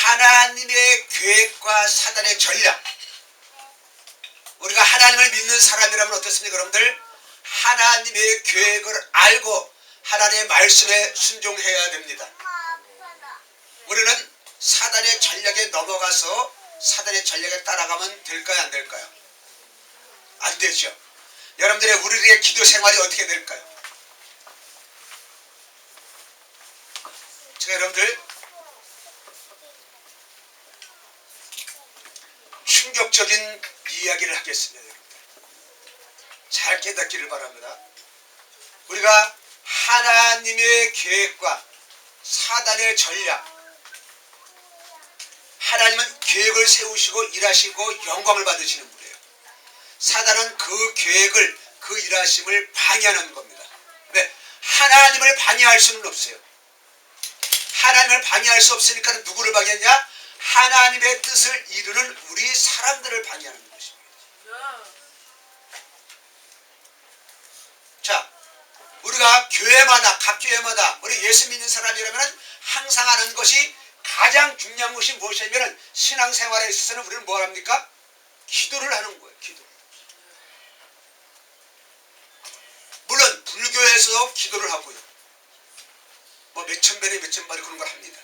하나님의 계획과 사단의 전략. 우리가 하나님을 믿는 사람이라면 어떻습니까 여러분들? 하나님의 계획을 알고 하나님의 말씀에 순종해야 됩니다. 우리는 사단의 전략에 넘어가서 사단의 전략에 따라가면 될까요 안 될까요? 안 되죠. 여러분들의 우리의 기도 생활이 어떻게 될까요? 제가 여러분들 충격적인 이야기를 하겠습니다. 잘 깨닫기를 바랍니다. 우리가 하나님의 계획과 사단의 전략, 하나님은 계획을 세우시고 일하시고 영광을 받으시는 분이에요. 사단은 그 계획을, 그 일하심을 방해하는 겁니다. 네, 하나님을 방해할 수는 없어요. 하나님을 방해할 수 없으니까 누구를 방해하냐? 하나님의 뜻을 이루는 우리 사람들을 방해하는 것입니다. 자, 우리가 교회마다, 각 교회마다 우리 예수 믿는 사람이라면 항상 하는 것이 가장 중요한 것이 무엇이냐면 신앙생활에 있어서는 우리는 뭘 합니까? 기도를 하는 거예요. 기도. 물론 불교에서도 기도를 하고요. 뭐 몇천 배에 몇천 마리 그런 걸 합니다.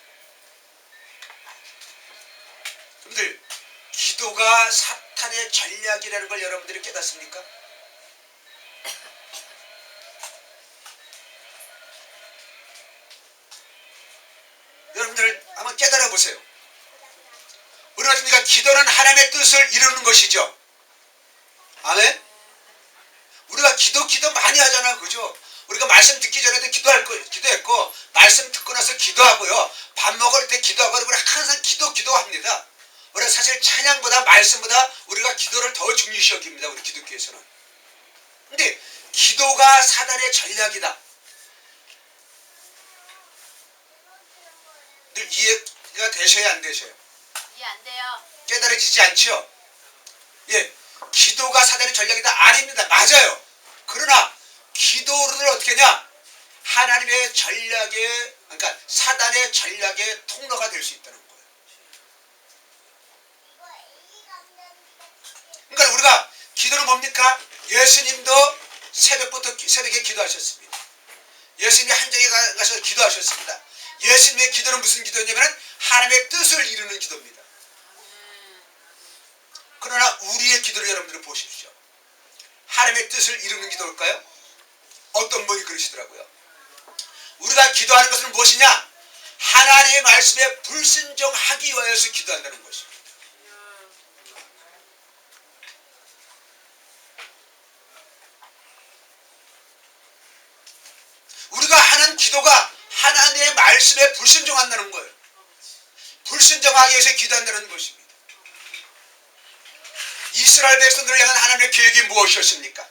여러분들 기도가 사탄의 전략이라는 걸 여러분들이 깨닫습니까? 여러분들 한번 깨달아 보세요. 우리가 어떻습니까? 기도는 하나님의 뜻을 이루는 것이죠. 아멘? 우리가 기도 많이 하잖아요. 그죠? 우리가 말씀 듣기 전에도 기도했고 말씀 듣고 나서 기도하고요. 밥 먹을 때 기도하고 우리가 항상 기도합니다. 우리가 사실 찬양보다 말씀보다 우리가 기도를 더 중요시 여깁니다. 우리 기독교에서는. 근데 기도가 사단의 전략이다. 늘 이해가 되셔야 안 되셔요? 이해 안 돼요. 깨달아지지 않죠? 예, 기도가 사단의 전략이다. 아닙니다. 맞아요. 그러나 기도를 어떻게 하냐? 하나님의 전략의, 그러니까 사단의 전략의 통로가 될 수 있다는 거예요. 그러니까 우리가 기도는 뭡니까? 예수님도 새벽에 기도하셨습니다. 예수님이 한정에 가서 기도하셨습니다. 예수님의 기도는 무슨 기도냐면 하나님의 뜻을 이루는 기도입니다. 그러나 우리의 기도를 여러분들은 보십시오. 하나님의 뜻을 이루는 기도일까요? 어떤 분이 그러시더라고요. 우리가 기도하는 것은 무엇이냐? 하나님의 말씀에 불순종하기 위하여서 기도한다는 것입니다. 우리가 하는 기도가 하나님의 말씀에 불순종한다는 거예요. 불순종하기 위해서 기도한다는 것입니다. 이스라엘 백성들을 향한 하나님의 계획이 무엇이었습니까?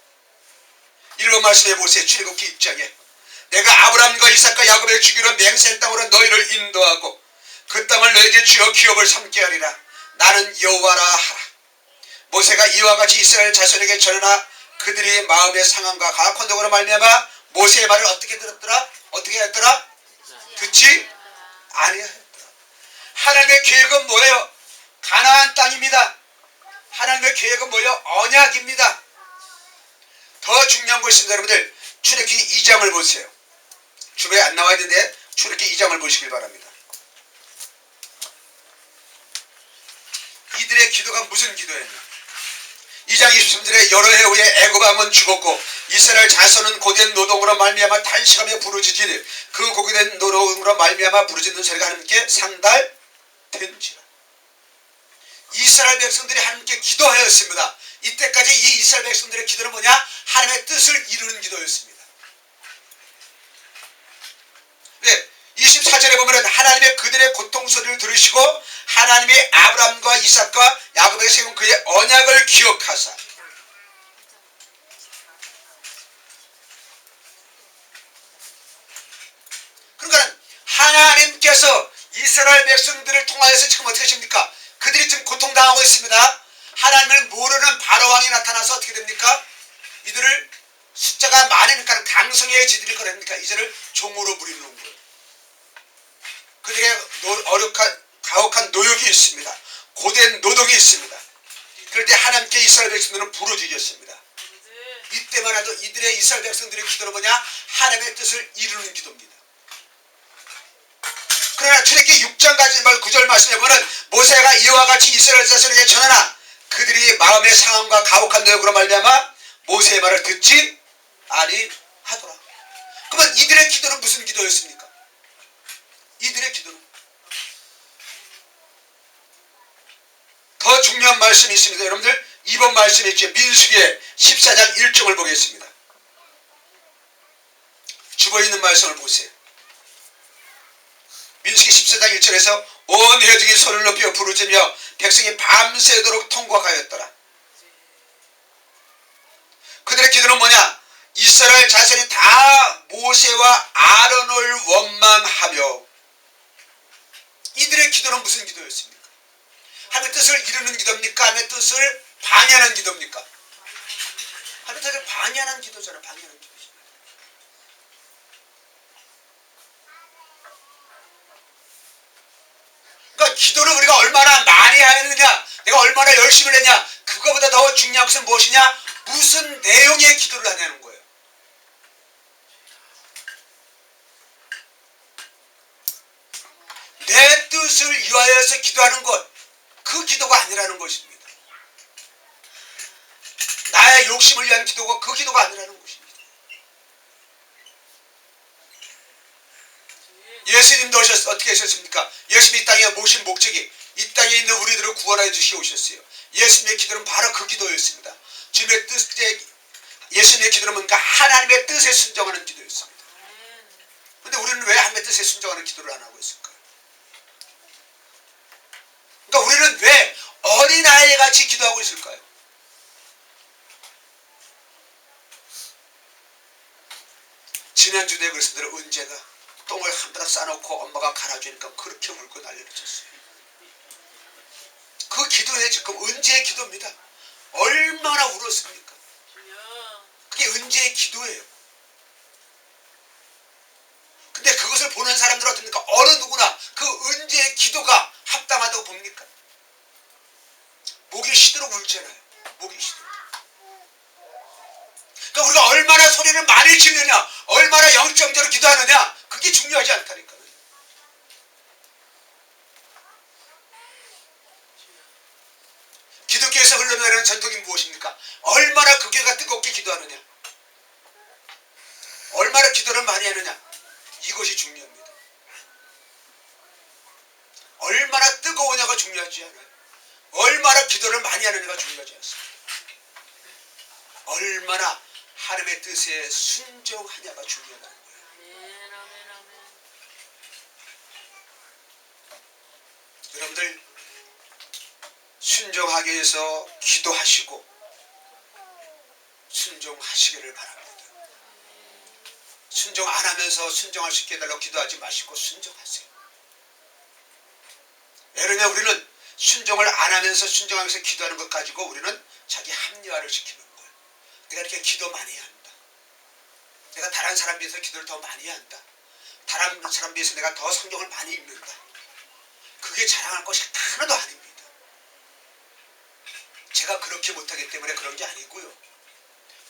읽어 말씀해 보세요. 출애굽기 1장에 내가 아브라함과 이삭과 야곱에게 주기로 맹세한 땅으로 너희를 인도하고 그 땅을 너희에게 주어 기업을 삼게 하리라. 나는 여호와라 하라. 모세가 이와 같이 이스라엘 자손에게 전하나 그들이 마음의 상함과 가혹한독으로 말미암아 모세의 말을 어떻게 들었더라? 어떻게 했더라? 듣지 아니하였더라. 하나님의 계획은 뭐예요? 가나안 땅입니다. 하나님의 계획은 뭐예요? 언약입니다. 더 중요한 것입니다. 여러분들 출애굽기 2장을 보세요. 주변에 안 나와 있는데 출애굽기 2장을 보시길 바랍니다. 이들의 기도가 무슨 기도였냐? 2장 23절에 여러 해 후에 애굽 왕은 죽었고 이스라엘 자손은 고된 노동으로 말미암아 탄식하며 부르짖으니 그 고된 노동으로 말미암아 부르짖는 소리가 하나님께 상달된지라. 이스라엘 백성들이 하나님께 기도하였습니다. 이때까지 이 이스라엘 백성들의 기도는 뭐냐? 하나님의 뜻을 이루는 기도였습니다. 네, 24절에 보면 하나님의 그들의 고통 소리를 들으시고 하나님이 아브라함과 이삭과 야곱에게 세운 그의 언약을 기억하사. 그러니까 하나님께서 이스라엘 백성들을 통하여서 지금 어떻게 하십니까? 그들이 지금 고통당하고 있습니다. 하나님을 모르는 바로왕이 나타나서 어떻게 됩니까? 이들을 숫자가 많으니까 강성해지들이 그러니까 이들을 종으로 부리는 거예요. 그들의 가혹한 있습니다. 고된 노동이 있습니다. 그럴 때 하나님께 이스라엘 백성들은 부르짖었습니다. 이때만 해도 이들의 이스라엘 백성들의 기도는 뭐냐? 하나님의 뜻을 이루는 기도입니다. 그러나 출애굽기 6장 9절 말씀에 보면 모세가 이와 같이 이스라엘 자손에게 전하나 그들이 마음의 상함과 가혹한 노력으로 말미암아 모세의 말을 듣지 아니하더라. 그러면 이들의 기도는 무슨 기도였습니까? 이들의 기도는 더 중요한 말씀이 있습니다. 여러분들 이번 말씀에 있죠. 민수기의 14장 1절을 보겠습니다. 죽어있는 말씀을 보세요. 민수기 14장 1절에서 온 회중이 손을 높여 부르짖으며 백성이 밤새도록 통곡하였더라. 그들의 기도는 뭐냐? 이스라엘 자손이 다 모세와 아론을 원망하며 이들의 기도는 무슨 기도였습니까? 하나님의 뜻을 이루는 기도입니까? 하나님의 뜻을 방해하는 기도입니까? 하나님의 뜻을 방해하는 기도잖아요. 방해하는 기도죠. 그러니까 기도를 우리가 얼마나 많이 하느냐, 내가 얼마나 열심히 했냐, 그거보다 더 중요한 것은 무엇이냐? 무슨 내용의 기도를 하냐는 거예요. 내 뜻을 위하여서 기도하는 것, 그 기도가 아니라는 것입니다. 나의 욕심을 위한 기도가 그 기도가 아니라는 것입니다. 예수님도 어떻게 하셨습니까? 예수님이 이 땅에 모신 목적이 이 땅에 있는 우리들을 구원하여 주시고 오셨어요. 예수님의 기도는 바로 그 기도였습니다. 주님의 뜻에 예수님의 기도는 뭔가 하나님의 뜻에 순종하는 기도였습니다. 그런데 우리는 왜 하나님의 뜻에 순종하는 기도를 안 하고 있을까요? 그러니까 우리는 왜 어린아이 같이 기도하고 있을까요? 지난주에 그랬습니다. 은재가 똥을 한 바닥 싸놓고 엄마가 갈아주니까 그렇게 울고 난리를 쳤어요. 그 기도에 지금 은재의 기도입니다. 얼마나 울었습니까? 그게 은재의 기도예요. 근데 그것을 보는 사람들은 어떻습니까? 어느 누구나 그 은재의 기도가 합당하다고 봅니까? 목이 쉬도록 울잖아요. 목이 쉬도록. 그러니까 우리가 얼마나 소리를 많이 지르느냐, 얼마나 영적으로 기도하느냐, 그게 중요하지 않다니까요. 기독교에서 흘러나오는 전통이 무엇입니까? 얼마나 그 교회가 뜨겁게 기도하느냐, 얼마나 기도를 많이 하느냐, 이것이 중요합니다. 얼마나 뜨거우냐가 중요하지 않아요. 얼마나 기도를 많이 하느냐가 중요하지 않습니다. 얼마나 하나님의 뜻에 순종하냐가 중요하다는 거예요. 여러분들 순종하기 위해서 기도하시고 순종하시기를 바랍니다. 순종 안 하면서 순종할 수 있게 해달라고 기도하지 마시고 순종하세요. 왜냐하면 우리는 순종을 안 하면서 순종하면서 기도하는 것 가지고 우리는 자기 합리화를 시키는 거예요. 내가 이렇게 기도 많이 해야 한다. 내가 다른 사람 비해서 기도를 더 많이 해야 한다. 다른 사람 비해서 내가 더 성경을 많이 읽는다. 그게 자랑할 것이 하나도 아닙니다. 제가 그렇게 못하기 때문에 그런 게 아니고요.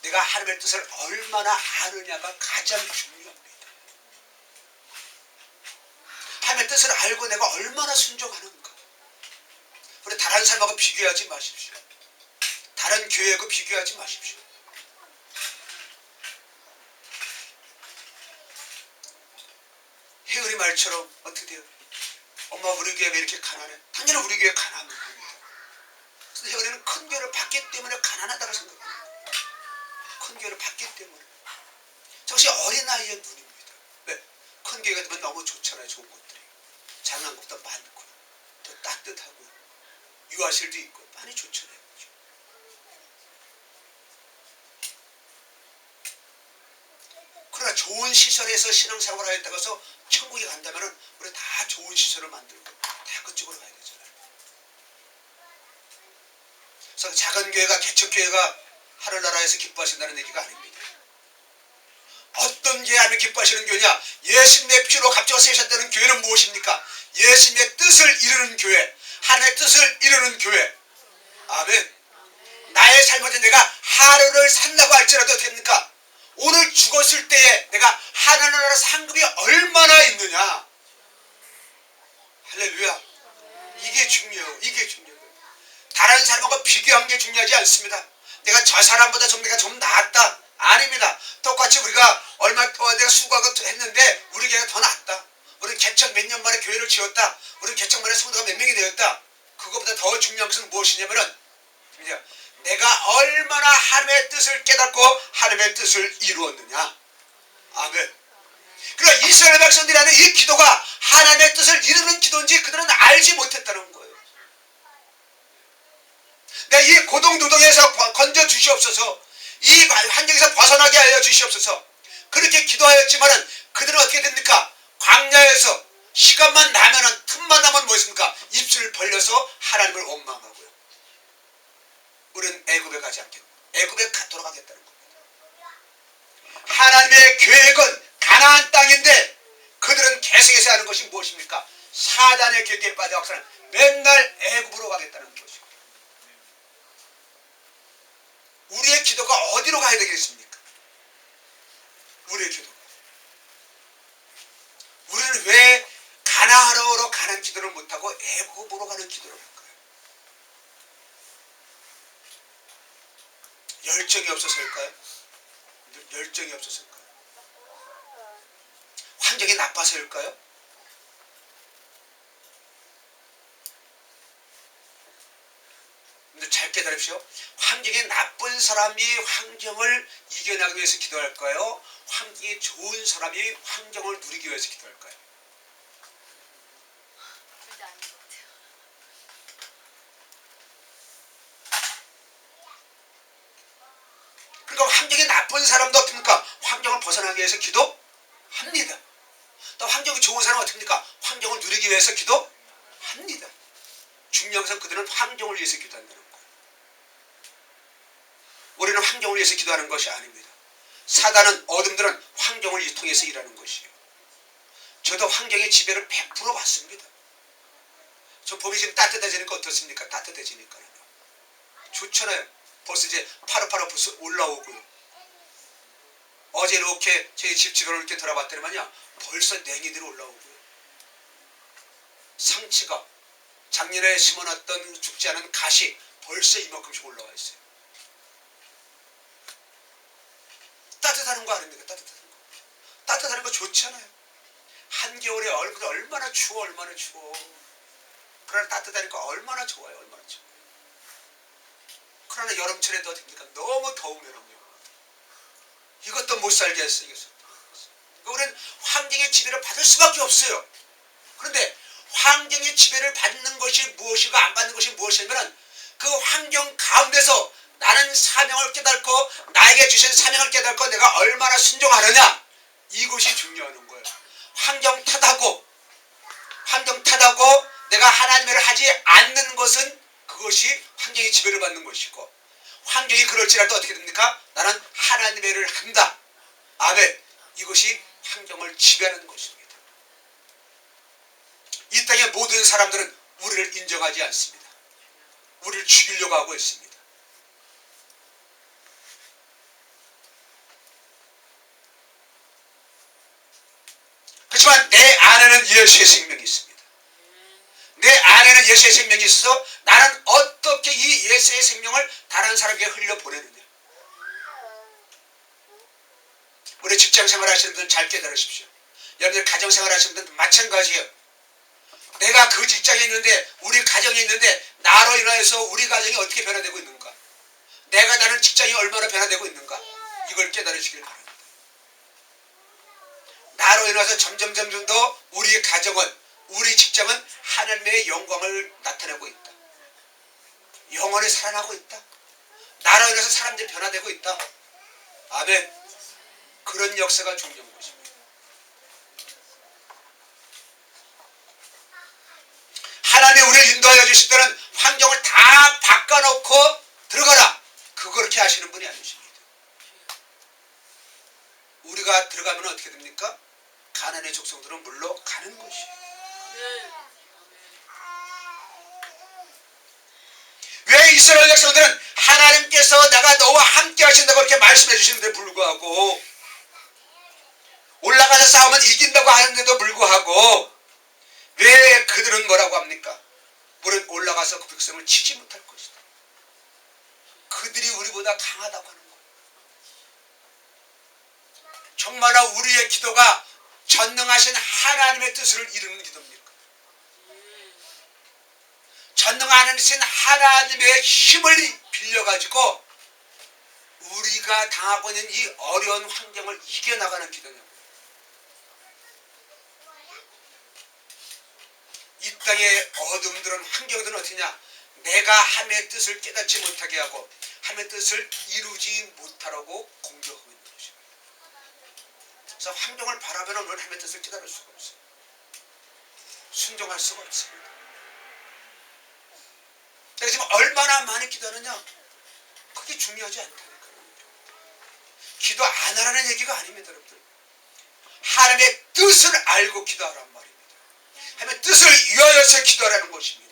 내가 하나님의 뜻을 얼마나 아느냐가 가장 중요합니다. 하나님의 뜻을 알고 내가 얼마나 순종하는가. 우리 다른 사람하고 비교하지 마십시오. 다른 교회하고 비교하지 마십시오. 혜은이 말처럼 어떻게 돼요? 엄마 우리 교회 왜 이렇게 가난해? 당연히 우리 교회 가난합니다. 그래서 혜은이는 큰 교회를 받기 때문에 가난하다고 생각합니다. 큰 교회를 받기 때문에. 저것이 어린아이의 눈입니다. 왜? 큰 교회가 되면 너무 좋잖아요. 좋은 것들이. 장난감도 많고 또 따뜻하고 유아실도 있고 많이 좋잖아요. 그러나 좋은 시설에서 신앙생활을 하였다고 해서 천국에 간다면 우리 다 좋은 시설을 만들고 다 그쪽으로 가야 되잖아요. 그래서 작은 교회가 개척교회가 하늘나라에서 기뻐하신다는 얘기가 아닙니다. 어떤 교회 하면 기뻐하시는 교회냐? 예수님의 피로 값져서 세우셨다는 교회는 무엇입니까? 예수님의 뜻을 이루는 교회, 하나님의 뜻을 이루는 교회. 아멘. 나의 삶을 내가 하루를 산다고 할지라도 어떻게 됩니까? 오늘 죽었을 때에 내가 하나님 나라 상급이 얼마나 있느냐. 할렐루야. 이게 중요해요. 이게 중요해요. 다른 사람과 비교한 게 중요하지 않습니다. 내가 저 사람보다 내가 좀 낫다. 아닙니다. 똑같이 우리가 얼마 동안 내가 수고하고 했는데 우리 교회가 더 낫다. 우리 개척 몇 년 만에 교회를 지었다. 우리 개척 만에 성도가 몇 명이 되었다. 그것보다 더 중요한 것은 무엇이냐면은 내가 얼마나 하나님의 뜻을 깨닫고 하나님의 뜻을 이루었느냐. 아멘. 그러니까 이스라엘 백성들이 하는 이 기도가 하나님의 뜻을 이루는 기도인지 그들은 알지 못했다는 거예요. 내가 이 고동노동에서 건져 주시옵소서, 이 환경에서 벗어나게 하여 주시옵소서, 그렇게 기도하였지만은 그들은 어떻게 됩니까? 광야에서 시간만 나면은, 틈만 나면 뭐였습니까? 입술을 벌려서 하나님을 원망하고요. 우리는 애굽에 가지 않겠다. 애굽에 돌아가겠다는 겁니다. 하나님의 계획은 가나안 땅인데 그들은 계속해서 하는 것이 무엇입니까? 사단의 계획에 빠져서 맨날 애굽으로 가겠다는 것입니다. 우리의 기도가 어디로 가야 되겠습니까? 우리의 기도가. 우리는 왜 가나안으로 가는 기도를 못하고 애굽으로 가는 기도를 할까요? 열정이 없어서일까요? 열정이 없어서일까요? 환경이 나빠서일까요? 근데 잘 깨달으십시오. 환경이 나쁜 사람이 환경을 이겨나가기 위해서 기도할까요? 환경이 좋은 사람이 환경을 누리기 위해서 기도할까요? 그러니까 환경이 나쁜 사람도 어떻습니까? 환경을 벗어나기 위해서 기도합니다. 또 환경이 좋은 사람은 어떻습니까? 환경을 누리기 위해서 기도합니다. 중요한 것은 그들은 환경을 위해서 기도한다는 거예요. 우리는 환경을 위해서 기도하는 것이 아닙니다. 사단은, 어둠들은 환경을 통해서 일하는 것이에요. 저도 환경의 지배를 100% 받습니다. 저 봄이 지금 따뜻해지니까 어떻습니까? 따뜻해지니까요. 좋잖아요. 벌써 이제 파릇파릇 벌써 올라오고요. 어제 이렇게 저희 집 주변을 이렇게 돌아봤더니만요, 벌써 냉이들이 올라오고요. 상치가, 작년에 심어놨던 죽지 않은 갓이 벌써 이만큼씩 올라와 있어요. 따뜻하는 거 아닙니까? 따뜻하는 거. 따뜻하는 거 좋잖아요. 한겨울에 얼마나 추워, 얼마나 추워. 그러나 따뜻하니까 얼마나 좋아요, 얼마나 좋아요. 그러나 여름철에도 어떻습니까? 너무 더우면은요, 이것도 못 살겠어요. 그러니까 우리는 환경의 지배를 받을 수밖에 없어요. 그런데 환경의 지배를 받는 것이 무엇이고 안 받는 것이 무엇이냐면 그 환경 가운데서 나는 사명을 깨닫고 나에게 주신 사명을 깨닫고 내가 얼마나 순종하느냐, 이것이 중요한 거예요. 환경 탓하고 내가 하나님의 일을 하지 않는 것은 그것이 환경의 지배를 받는 것이고, 환경이 그럴지라도 어떻게 됩니까? 나는 하나님의 일을 한다. 아멘. 이것이 환경을 지배하는 것입니다. 이 땅의 모든 사람들은 우리를 인정하지 않습니다. 우리를 죽이려고 하고 있습니다. 그렇지만 내 안에는 예수의 생명이 있습니다. 내 안에는 예수의 생명이 있어서 나는 어떻게 이 예수의 생명을 다른 사람에게 흘려보내느냐. 우리 직장생활 하시는 분들 잘 깨달으십시오. 여러분들 가정생활 하시는 분들 마찬가지예요. 내가 그 직장에 있는데, 우리 가정에 있는데 나로 인하여서 우리 가정이 어떻게 변화되고 있는가, 내가 다른 직장이 얼마나 변화되고 있는가, 이걸 깨달으시길 바랍니다. 나로 인해서 점점 더 우리 가정은, 우리 직장은 하나님의 영광을 나타내고 있다. 영원히 살아나고 있다. 나로 인해서 사람들이 변화되고 있다. 아멘. 그런 역사가 중요한 것입니다. 하나님 우리를 인도하여 주실 때는 환경을 다 바꿔놓고 들어가라, 그렇게 하시는 분이 아니십니다. 우리가 들어가면 어떻게 됩니까? 가난의 족속들은 물러가는 것이에요. 이스라엘 백성들은 하나님께서 내가 너와 함께 하신다고 그렇게 말씀해 주시는데 불구하고 올라가서 싸우면 이긴다고 하는데도 불구하고 왜 그들은 뭐라고 합니까? 우리는 올라가서 그 백성을 치지 못할 것이다. 그들이 우리보다 강하다고 하는 거예요. 정말로 우리의 기도가 전능하신 하나님의 뜻을 이루는 기도입니까? 전능하신 하나님의 힘을 빌려가지고 우리가 당하고 있는 이 어려운 환경을 이겨나가는 기도냐고. 이 땅의 어둠들은 환경들은 어떠냐? 내가 하나님의 뜻을 깨닫지 못하게 하고 하나님의 뜻을 이루지 못하라고 공격하고 있는 것입니다. 그래서 환경을 바라보면 우리는 하나님의 뜻을 깨달을 수가 없어요. 순종할 수가 없습니다. 내가 지금 얼마나 많이 기도하느냐? 그게 중요하지 않다니까요. 기도 안 하라는 얘기가 아닙니다, 여러분들. 하나님의 뜻을 알고 기도하란 말입니다. 하나님의 뜻을 위하여서 기도하라는 것입니다.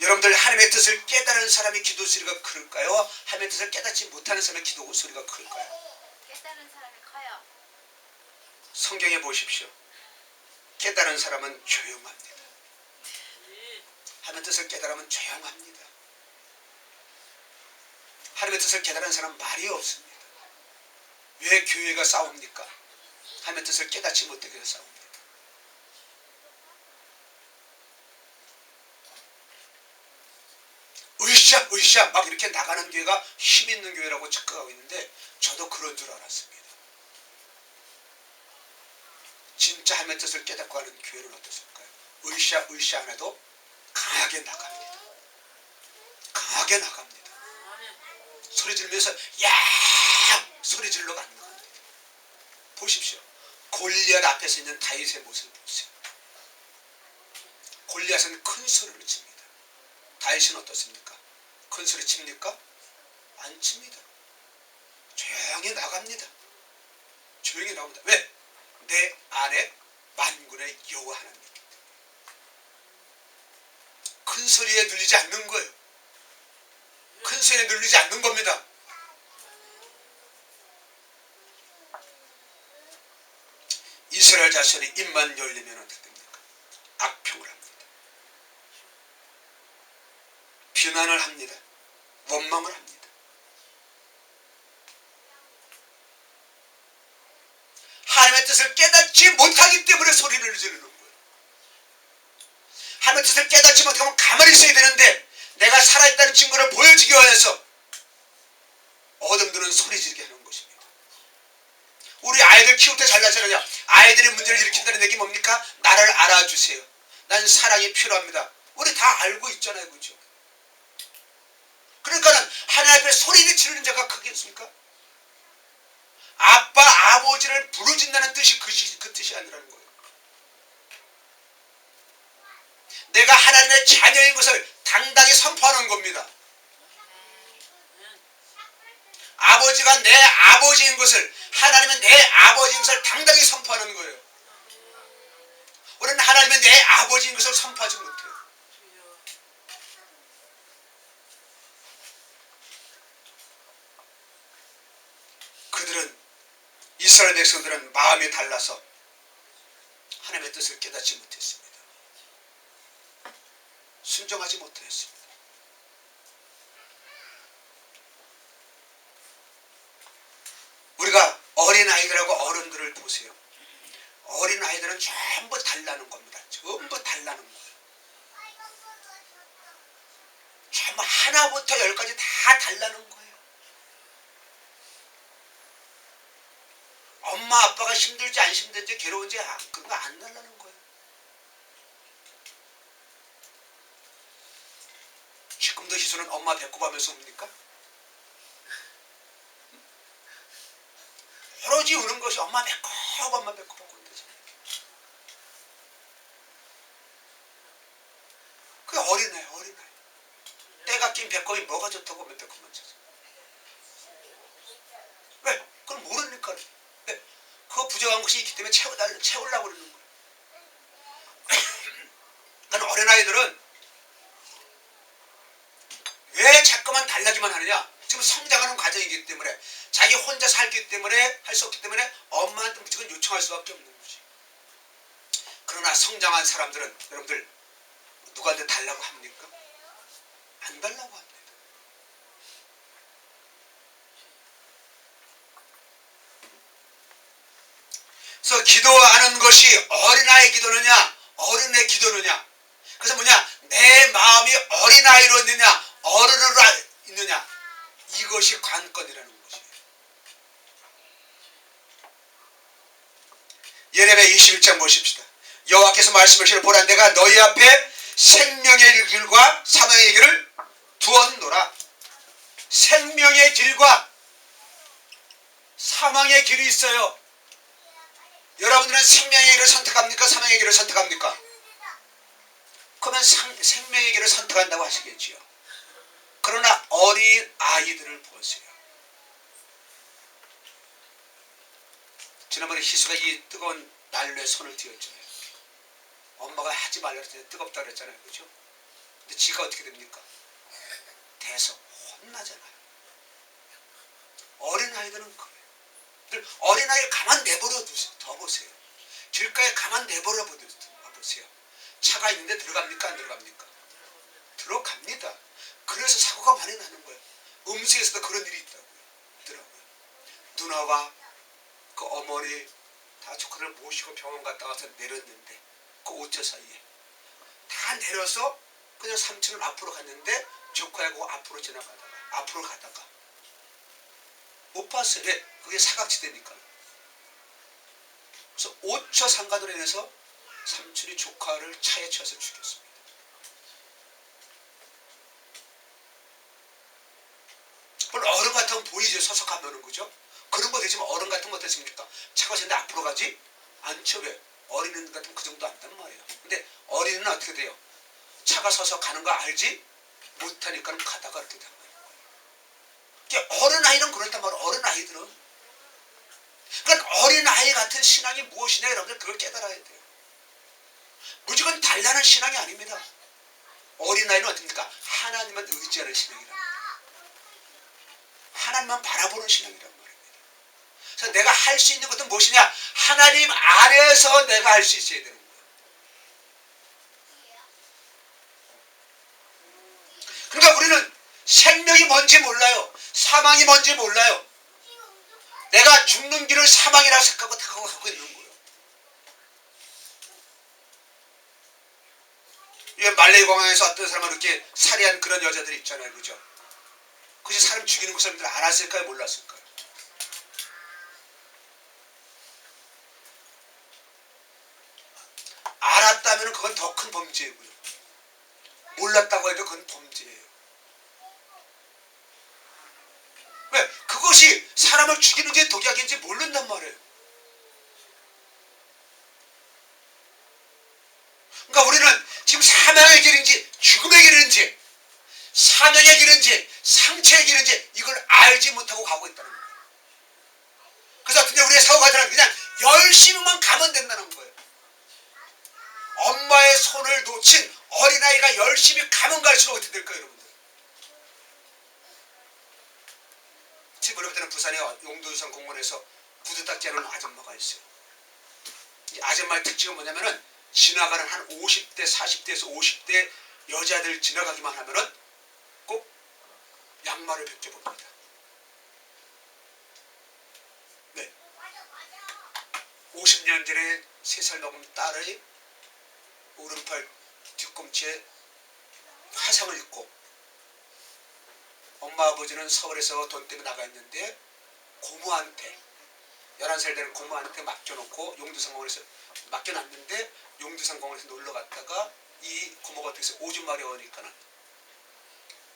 여러분들 하나님의 뜻을 깨달은 사람이 기도 소리가 클까요? 하나님의 뜻을 깨닫지 못하는 사람의 기도 소리가 클까요? 깨달은 사람이 커요. 성경에 보십시오. 깨달은 사람은 조용합니다. 하나님의 뜻을 깨달으면 조용합니다. 하나님의 뜻을 깨달은 사람은 말이 없습니다. 왜 교회가 싸웁니까? 하나님의 뜻을 깨닫지 못하게 해서 싸웁니다. 으쌰 막 이렇게 나가는 교회가 힘 있는 교회라고 착각하고 있는데 저도 그런 줄 알았습니다. 진짜 하나님의 뜻을 깨닫고 하는 교회는 어떻을까요? 으쌰 안 해도 강하게 나갑니다. 강하게 나갑니다. 소리 지르면서 야 소리 질러 가는 겁니다. 보십시오. 골리앗 앞에서 있는 다윗의 모습을 보세요. 골리앗은 큰 소리를 칩니다. 다윗은 어떻습니까? 큰 소리 칩니까? 안 칩니다. 조용히 나갑니다. 조용히 나옵니다. 왜? 내 안에 만군의 여호와 하나님이 있기 때문에. 큰 소리에 눌리지 않는 거예요. 큰 소리에 눌리지 않는 겁니다. 이스라엘 자손이 입만 열리면 어떻게 됩니까? 악평을 합니다. 비난을 합니다. 원망을 합니다. 하나님의 뜻을 깨닫지 못하기 때문에 소리를 지르는 거예요. 하나님의 뜻을 깨닫지 못하면 가만히 있어야 되는데 내가 살아있다는 증거를 보여주기 위해서 어둠들은 소리 지르게 하는 것입니다. 우리 아이들 키울 때 잘나잖아요. 아이들이 문제를 일으킨다는 얘기 뭡니까? 나를 알아주세요. 난 사랑이 필요합니다. 우리 다 알고 있잖아요. 그죠? 그러니까는 하나님 앞에 소리를 지르는 자가 크겠습니까? 아빠, 아버지를 부르짖는다는 뜻이 그 뜻이 아니라는 거예요. 내가 하나님의 자녀인 것을 당당히 선포하는 겁니다. 아버지가 내 아버지인 것을, 하나님은 내 아버지인 것을 당당히 선포하는 거예요. 우리는 하나님은 내 아버지인 것을 선포하지 못해요. 이스라엘 백성들은 마음이 달라서 하나님의 뜻을 깨닫지 못했습니다. 순종하지 못했습니다. 우리가 어린아이들하고 어른들을 보세요. 어린아이들은 전부 달라는 겁니다. 전부 달라는 거예요. 전부 하나부터 열까지 다 달라는 거예요. 엄마 아빠가 힘들지 안 힘든지 괴로운지 그런 거 안 달라는 거예요. 지금도 희수는 엄마 배꼽 하면서 웁니까? 오로지 우는 것이 엄마 배꼽 하고 온대잖아요. 그게 어린아이. 때가 낀 배꼽이 뭐가 좋다고 하면 배꼽만 찾아. 왜? 그걸 모르니까. 왜? 그 부족한 것이 있기 때문에 채우려고 그러는 거예요. 어린아이들은 왜 자꾸만 달라지만 하느냐? 지금 성장하는 과정이기 때문에 자기 혼자 살기 때문에 할 수 없기 때문에 엄마한테 무조건 요청할 수밖에 없는 거지. 그러나 성장한 사람들은 여러분들 누구한테 달라고 합니까? 안 달라고 합니다. 그래서 기도하는 것이 어린아이 기도느냐 어른의 기도느냐, 그래서 뭐냐, 내 마음이 어린아이로 있느냐 어른으로 있느냐, 이것이 관건이라는 것이에요. 예레미야 21장 보십시다. 여호와께서 말씀하시기를 보라, 내가 너희 앞에 생명의 길과 사망의 길을 두었노라. 생명의 길과 사망의 길이 있어요. 여러분들은 생명의 길을 선택합니까? 사망의 길을 선택합니까? 그러면 생명의 길을 선택한다고 하시겠지요. 그러나 어린 아이들을 보세요. 지난번에 희수가 이 뜨거운 난로에 손을 띄웠잖아요. 엄마가 하지 말라 그랬더니 뜨겁다 그랬잖아요. 그죠? 근데 지가 어떻게 됩니까? 대서 혼나잖아요. 어린아이들은 그래요. 어린아이를 가만 내버려 두세요. 더 보세요. 길가에 가만 내버려 보세요. 차가 있는데 들어갑니까? 안 들어갑니까? 들어갑니다. 그래서 사고가 많이 나는 거예요. 음식에서도 그런 일이 있더라고요. 누나와 그 어머니 다 조카를 모시고 병원 갔다 와서 내렸는데 그 5초 사이에 다 내려서 그냥 삼촌은 앞으로 갔는데 조카하고 앞으로 가다가 못 봤어요. 왜? 그게 사각지대니까. 그래서 5초 상관으로 인해서 삼촌이 조카를 차에 쳐서 죽였습니다. 물론 어른 같으면 보이죠. 서서 가면은. 그죠? 그런 거 되지만 어른 같은 거 어떻습니까? 차가 있는데 앞으로 가지 않죠. 왜? 어린애 같으면 그 정도 안단 말이에요. 근데 어린이는 어떻게 돼요? 차가 서서 가는 거 알지? 못하니까 가다가 이렇게 된 거예요. 어린아이는 그렇단 말이에요. 어린아이들은. 그러니까 어린아이 같은 신앙이 무엇이냐, 여러분들 그걸 깨달아야 돼요. 무조건 달라는 신앙이 아닙니다. 어린아이는 어떻습니까? 하나님만 의지하는 신앙이란 말이에요. 하나님만 바라보는 신앙이란 말입니다. 그래서 내가 할 수 있는 것은 무엇이냐? 하나님 안에서 내가 할 수 있어야 되는 거예요. 그러니까 우리는 생명이 뭔지 몰라요. 사망이 뭔지 몰라요. 내가 죽는 길을 사망이라고 생각하고 가고 있는 거예요. 이 말레이 공항에서 어떤 사람은 이렇게 살해한 그런 여자들이 있잖아요. 그죠? 그것이 사람 죽이는 것 사람들 알았을까요? 몰랐을까요? 알았다면 그건 더 큰 범죄이고요. 몰랐다고 해도 그건 범죄예요. 왜? 그것이 사람을 죽이는지 독약인지 모른단 말이에요. 그러니까 우리는 지금 사망의 길인지 죽음의 길인지 사명의 길인지 상처의 길인지 이걸 알지 못하고 가고 있다는 거예요. 그래서 어떻게 우리의 사고가들은 그냥 열심히만 가면 된다는 거예요. 엄마의 손을 놓친 어린아이가 열심히 가면 갈수록 어떻게 될까요, 여러분들? 지금 어릴 때는 부산의 용도유산 공원에서 구두 닦기 하는 아줌마가 있어요. 이 아줌마의 특징은 뭐냐면은 지나가는 한 50대, 40대에서 50대 여자들 지나가기만 하면은 꼭 양말을 벗겨봅니다. 네. 50년 전에 3살 넘은 딸의 오른팔 뒤꿈치에 화상을 입고 엄마 아버지는 서울에서 돈 때문에 나가 있는데 고모한테 11살 되는 고모한테 맡겨놓고 용두상공원에서 맡겨놨는데 용두상공원에서 놀러 갔다가 이 고모가 어떻게 해서 오줌 마려우니까는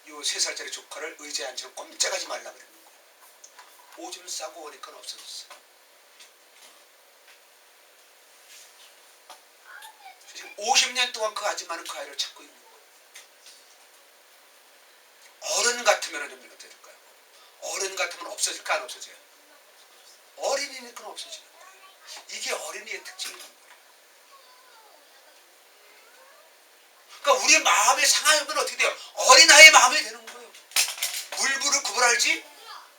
이 3살짜리 조카를 의자에 앉혀서 꼼짝하지 말라 그랬는 거예요. 오줌 싸고 오니까 없어졌어요. 지금 50년 동안 그 아줌마는 그 아이를 찾고 있는 거예요. 어른 같으면 어떻게 될까요? 어른 같으면 없어질까 안 없어져요? 어린이니까 없어지는 거예요. 이게 어린이의 특징인 거예요. 그러니까 그러니까 우리 마음이 상하면 어떻게 돼요? 어린아이의 마음이 되는 거예요. 물불을 구별할지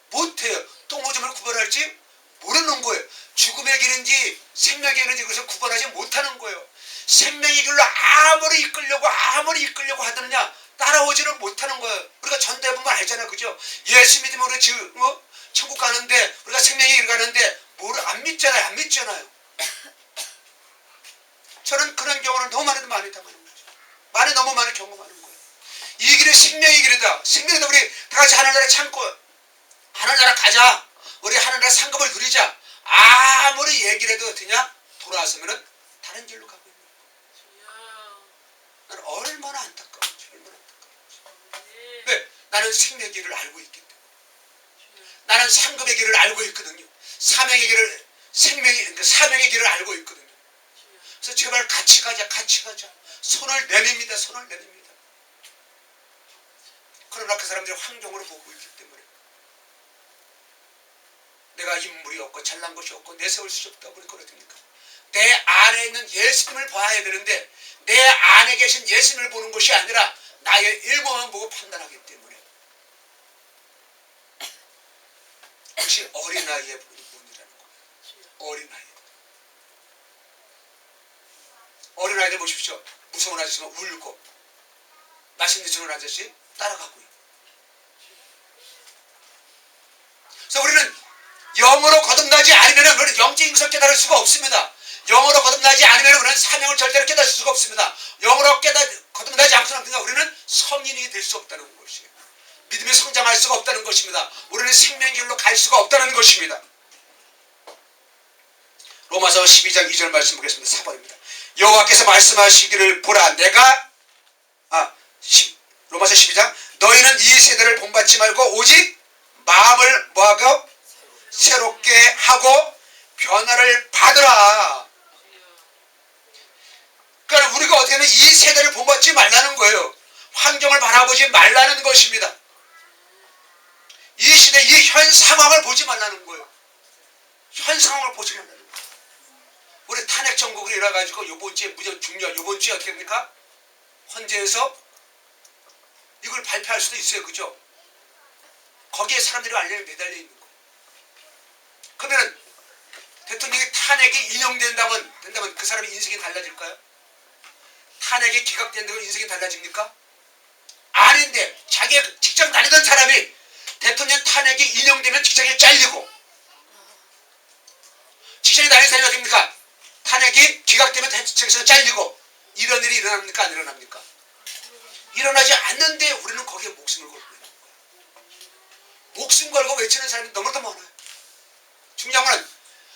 못해요. 똥오줌을 구별할지 모르는 거예요. 죽음의 길인지 생명의 길인지 그것을 구별하지 못하는 거예요. 생명의 길로 아무리 이끌려고 하느냐 따라오지는 못하는 거예요. 우리가 전도해 보면 알잖아, 그죠? 예수 믿으면 우리 천국 가는데 우리가 생명의 길 가는데 안 믿잖아요. 저는 그런 경우는 너무 많이 당하는 거죠. 너무 많이 경험하는 거예요. 이 길이 생명의 길이다. 생명이다. 우리 다 같이 하늘나라 참고 하늘나라 가자. 우리 하늘나라 상급을 누리자. 아무리 얘기를 해도 어떠냐? 돌아서면은 다른 길로 가고 있는 거예요. 나는 얼마나 안타까운지. 왜? 나는 생명의 길을 알고 있기 때문에. 나는 상급의 길을 알고 있거든요. 사명의 길을 사명의 길을 알고 있거든요. 그래서 제발 같이 가자. 손을 내밉니다. 그러나 그 사람들이 환경으로 보고 있기 때문에 내가 인물이 없고 잘난 것이 없고 내세울 수 없다 보니 그러니까 내 안에 있는 예수님을 봐야 되는데 내 안에 계신 예수님을 보는 것이 아니라 나의 일모만 보고 판단하기 때문에 그것이 어린아이의 문이라는 거예요. 어린아이들 보십시오. 무서운 아저씨가 울고 맛있는 주는 아저씨 따라가고요. 그래서 우리는 영으로 거듭나지 않으면 우리는 영적 인성을 깨달을 수가 없습니다. 영으로 거듭나지 않으면 우리는 사명을 절대로 깨달을 수가 없습니다. 영으로 거듭나지 않고는 우리는 성인이 될 수 없다는 것이에요. 믿음이 성장할 수가 없다는 것입니다. 우리는 생명의 길로 갈 수가 없다는 것입니다. 로마서 12장 2절 말씀 보겠습니다. 4번입니다. 여호와께서 말씀하시기를 보라 로마서 12장 너희는 이 세대를 본받지 말고 오직 마음을 뭐하고 새롭게 하고 변화를 받으라. 그러니까 우리가 어떻게 하면 이 세대를 본받지 말라는 거예요. 환경을 바라보지 말라는 것입니다. 이 시대 이 현 상황을 보지 말라는 거예요. 현 상황을 보지 말라는 거예요. 우리 탄핵 정국을 이뤄가지고 요번 주에 무전 중요 요번 주에 어떻게 됩니까? 헌재에서 이걸 발표할 수도 있어요. 그죠? 거기에 사람들이 완전히 매달려 있는 거예요. 그러면 대통령이 탄핵이 인용된다면 그 사람의 인생이 달라질까요? 탄핵이 기각된다고 인생이 달라집니까? 아닌데 자기가 직장 다니던 사람이 대통령 탄핵이 인용되면 직장에 잘리고 직장에 다니는 사람이 어떻습니까? 탄핵이 기각되면 직장에서 잘리고 이런 일이 일어납니까? 안 일어납니까? 일어나지 않는데 우리는 거기에 목숨을 걸고 있는 거예요. 목숨 걸고 외치는 사람이 너무도 많아요. 중요한 건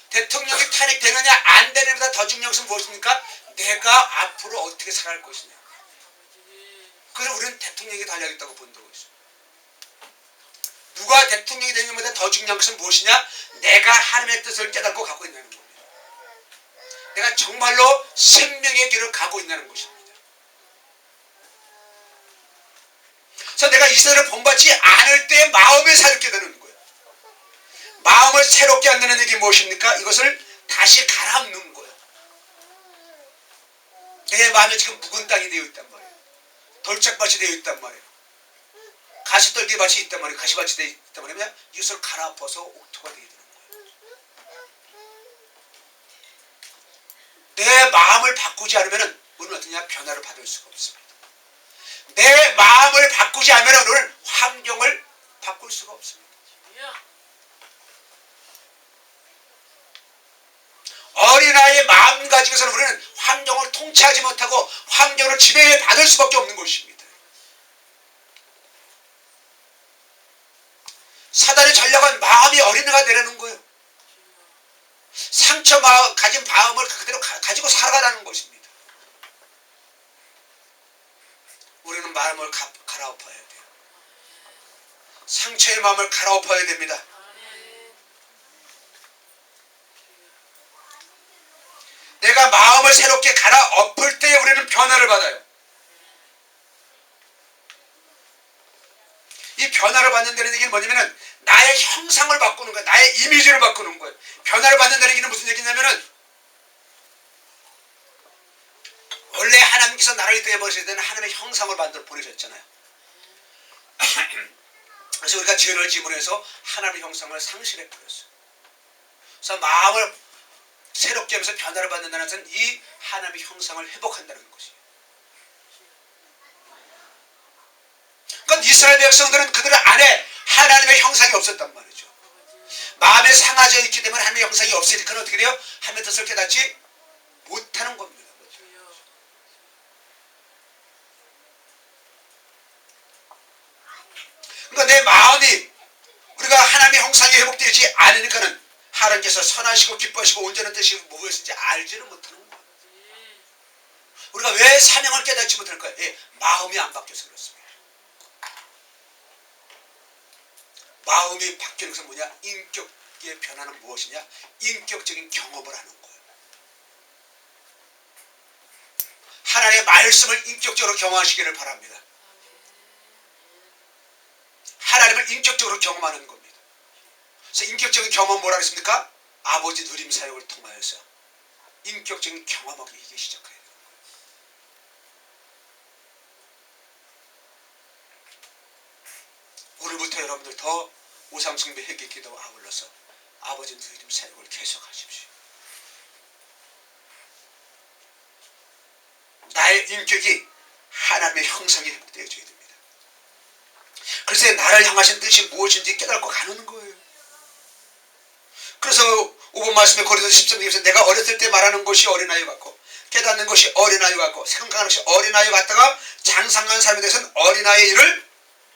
대통령이 탄핵되느냐 안 되느냐보다 더 중요한 것은 무엇입니까? 내가 앞으로 어떻게 살아갈 것이냐. 그래서 우리는 대통령이 달려있다고 본다고 있어요. 누가 대통령이 되는 것보다 더 중요한 것은 무엇이냐? 내가 하나님의 뜻을 깨닫고 가고 있다는 겁니다. 내가 정말로 생명의 길을 가고 있다는 것입니다. 그래서 내가 이 세대를 본받지 않을 때 마음을 새롭게 되는 거예요. 마음을 새롭게 한다는 얘기 무엇입니까? 이것을 다시 갈아엎는 거예요. 내 마음에 지금 묵은 땅이 되어 있단 말이에요. 돌짝밭이 되어 있단 말이에요. 가시떨기밭이 있단 말이에요. 가시밭이 되어 있단 말이에요. 이것을 갈아엎어서 옥토가 되게 되는 거예요. 내 마음을 바꾸지 않으면 우리는 어떠냐? 변화를 받을 수가 없습니다. 내 마음을 바꾸지 않으면 우리는 환경을 바꿀 수가 없습니다. 어린아이의 마음 가지고서는 우리는 환경을 통치하지 못하고 환경을 지배받을 수밖에 없는 것입니다. 사단의 전략은 마음이 어린애가 되려는 거예요. 상처 가진 마음을 그대로 가지고 살아가라는 것입니다. 우리는 마음을 갈아엎어야 돼요. 상처의 마음을 갈아엎어야 됩니다. 내가 마음을 새롭게 갈아엎을 때 우리는 변화를 받아요. 이 변화를 받는다는 얘기는 뭐냐면은 나의 형상을 바꾸는 거예요. 나의 이미지를 바꾸는 거예요. 변화를 받는다는 얘기는 무슨 얘기냐면은 원래 하나님 하나님께서 나를 떼어버리실 때는 하나님의 형상을 만들어 보내셨잖아요. 그래서 우리가 죄를 지으로 해서 하나님의 형상을 상실해 버렸어요. 그래서 마음을 새롭게 하면서 변화를 받는다는 것은 이 하나님의 형상을 회복한다는 것이에요. 그러니까 이스라엘 백성들은 그들 안에 하나님의 형상이 없었단 말이죠. 마음에 상하져 있기 때문에 하나님의 형상이 없으니까 어떻게 돼요? 하나님의 뜻을 깨닫지 못하는 겁니다. 그러니까 내 마음이 우리가 하나님의 형상이 회복되지 않으니까는 하나님께서 선하시고 기뻐하시고 온전한 뜻이 무엇인지 알지를 못하는 거예요. 우리가 왜 사명을 깨닫지 못할까요? 예, 마음이 안 바뀌어서 그렇습니다. 마음이 바뀌는 것은 뭐냐? 인격의 변화는 무엇이냐? 인격적인 경험을 하는 거예요. 하나님의 말씀을 인격적으로 경험하시기를 바랍니다. 하나님을 인격적으로 경험하는 겁니다. 그래서 인격적인 경험은 뭐라 그랬습니까? 아버지 누림 사역을 통하여서 인격적인 경험하기 시작해야 돼요. 오늘부터 여러분들 더 우상숭배 회개 기도와 아울러서 아버지 누림 사역을 계속하십시오. 나의 인격이 하나님의 형상이 회복되어져야 됩니다. 그래서 나를 향하신 뜻이 무엇인지 깨닫고 가는 거예요. 그래서 5번 말씀에 고린도서 13장에서 내가 어렸을 때 말하는 것이 어린아이 같고 깨닫는 것이 어린아이 같고 생각하는 것이 어린아이 같다가 장성한 사람에 대해서는 어린아이의 일을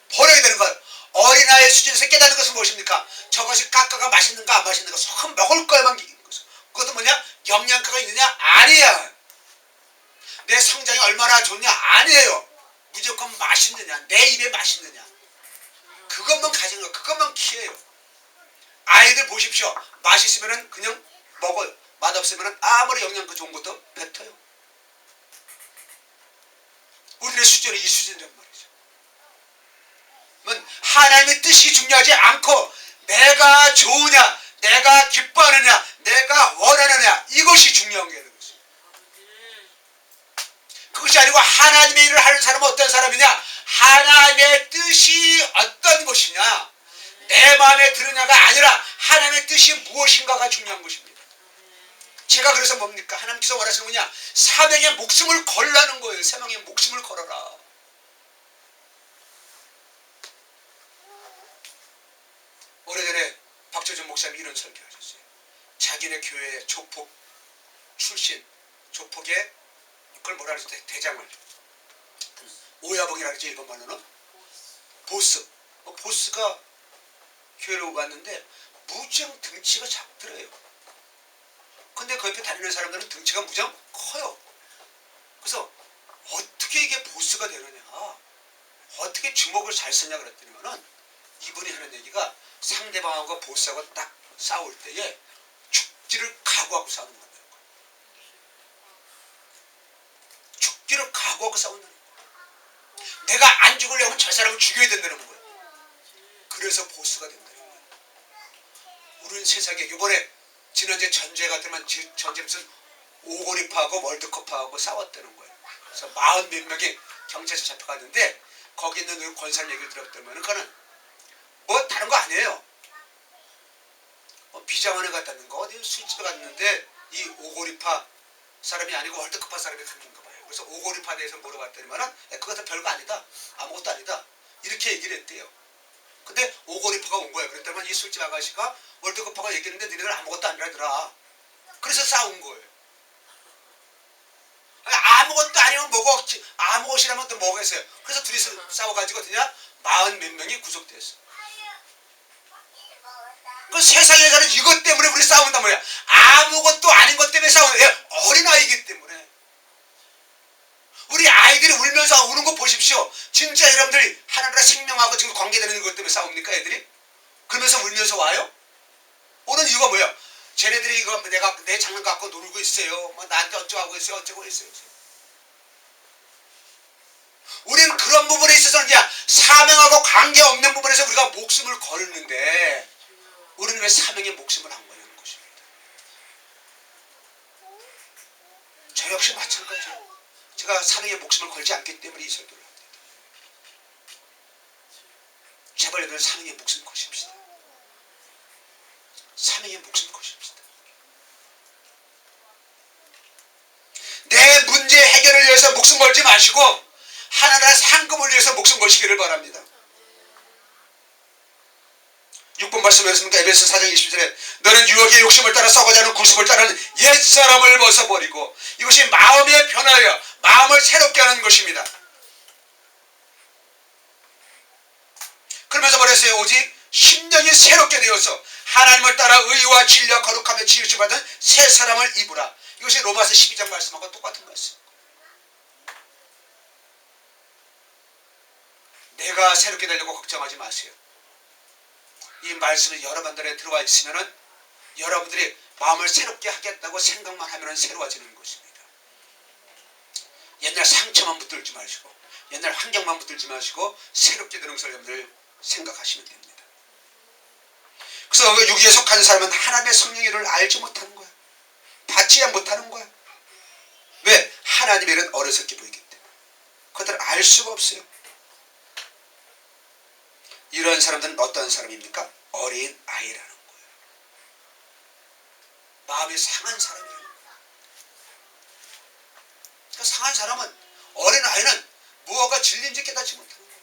버려야 되는 거예요. 어린아이의 수준에서 깨닫는 것은 무엇입니까? 저것이 깎아가 맛있는가 안 맛있는가 소금 먹을 거야만 기는 것은. 그것도 뭐냐? 영양가가 있느냐? 아니야. 내 성장이 얼마나 좋냐? 아니에요. 무조건 맛있느냐? 내 입에 맛있느냐? 그것만 가지는 거, 그것만 키워요. 아이들 보십시오. 맛있으면 그냥 먹어요. 맛없으면 아무리 영양가 좋은 것도 뱉어요. 우리의 수준은 이 수준이란 말이죠. 하나님의 뜻이 중요하지 않고 내가 좋으냐, 내가 기뻐하느냐, 내가 원하느냐 이것이 중요한 게 되는 것이죠. 그것이 아니고 하나님의 일을 하는 사람은 어떤 사람이냐? 하나님의 뜻이 어떤 것이냐, 내 마음에 드느냐가 아니라 하나님의 뜻이 무엇인가가 중요한 것입니다. 제가 그래서 뭡니까? 하나님께서 원하시는 뭐냐? 사명의 목숨을 걸라는 거예요. 사명의 목숨을 걸어라. 오래전에 박조준 목사님이 이런 설교하셨어요. 자기네 교회 조폭 출신, 조폭의 그걸 뭐라 그랬어요? 대장을 오야봉이라 그러죠. 일본 말로는 보스. 보스가 교회로 왔는데 무정 등치가 작더래요. 근데 그 옆에 다니는 사람들은 등치가 무정 커요. 그래서 어떻게 이게 보스가 되느냐, 어떻게 주먹을 잘 쓰냐 그랬더니만은 이분이 하는 얘기가 상대방하고 보스하고 딱 싸울 때에 죽기를 각오하고 싸우는 거예요. 죽기를 각오하고 싸운다는 거예요. 내가 안 죽으려면 저 사람을 죽여야 된다는 거예요. 그래서 보스가 된다는 거예요. 우리는 세상에 이번에 지난주에 전주에 갔더만 전주에 무슨 오고리파하고 월드컵하고 싸웠다는 거예요. 그래서 40 몇 명이 경찰서 잡혀갔는데 거기 있는 권사님 얘기를 들었더니 그거는 뭐 다른 거 아니에요. 비장원에 갔다는가 어디 술집에 갔는데 이 오고리파 사람이 아니고 월드컵파 사람이 갔는가 봐요. 그래서 오고리파에 대해서 물어봤더니만은 그것도 별거 아니다, 아무것도 아니다 이렇게 얘기를 했대요. 근데 오고리파가 온 거예요. 그랬더니 이 술집 아가씨가 월드컵파가 얘기했는데 너희들 아무것도 아니라더라. 그래서 싸운 거예요. 아무것도 아니면 뭐고, 아무것이라면 또 뭐겠어요. 그래서 둘이서 싸워가지고 어떠냐? 40 몇 명이 구속됐어. 그 세상에 가는 이것 때문에 우리 싸운단 말이야. 아무것도 아닌 것 때문에 싸우는 거예요. 어린아이기 때문에. 우리 아이들이 울면서 우는 거 보십시오. 진짜 여러분들이 하나님과 생명하고 지금 관계되는 것 때문에 싸웁니까, 애들이? 그러면서 울면서 와요? 오는 이유가 뭐야? 쟤네들이 이거 내가 내 장난 갖고 놀고 있어요. 뭐 나한테 어쩌고 있어요, 어쩌고 있어요. 우리는 그런 부분에 있어서는 그냥 사명하고 관계없는 부분에서 우리가 목숨을 걸는데 우리는 왜 사명의 목숨을 안 거냐는 것입니다. 저 역시 마찬가지예요. 제가 사명에 목숨을 걸지 않기 때문에 이 설교를 합니다. 제발 여러분 사명에 목숨 거십시다. 사명에 목숨 거십시다. 내 문제 해결을 위해서 목숨 걸지 마시고 하나님의 상급을 위해서 목숨 걸시기를 바랍니다. 6번 말씀하셨습니까? 에베소 4장 20절에 너는 유혹의 욕심을 따라 썩어가지 않은 구습을 따르는 옛사람을 벗어버리고, 이것이 마음의 변화여 마음을 새롭게 하는 것입니다. 그러면서 말했어요. 오직 심령이 새롭게 되어서 하나님을 따라 의와 진리와 거룩함에 치유심 받은 새 사람을 입으라. 이것이 로마서 12장 말씀하고 똑같은 말씀. 내가 새롭게 되려고 걱정하지 마세요. 이 말씀이 여러분들에 들어와 있으면은 여러분들이 마음을 새롭게 하겠다고 생각만 하면은 새로워지는 것입니다. 옛날 상처만 붙들지 마시고 옛날 환경만 붙들지 마시고 새롭게 되는 것을 여러분들 생각하시면 됩니다. 그래서 그 육에 속한 사람은 하나님의 성령을 알지 못하는 거야. 받지 못하는 거야. 왜? 하나님의 일은 어리석게 보이기 때문에. 그것들을 알 수가 없어요. 이런 사람들은 어떤 사람입니까? 어린 아이라는 거예요. 마음이 상한 사람이라는 거예요. 그러니까 상한 사람은, 어린 아이는 무엇가 진리인지 깨닫지 못하는 거예요.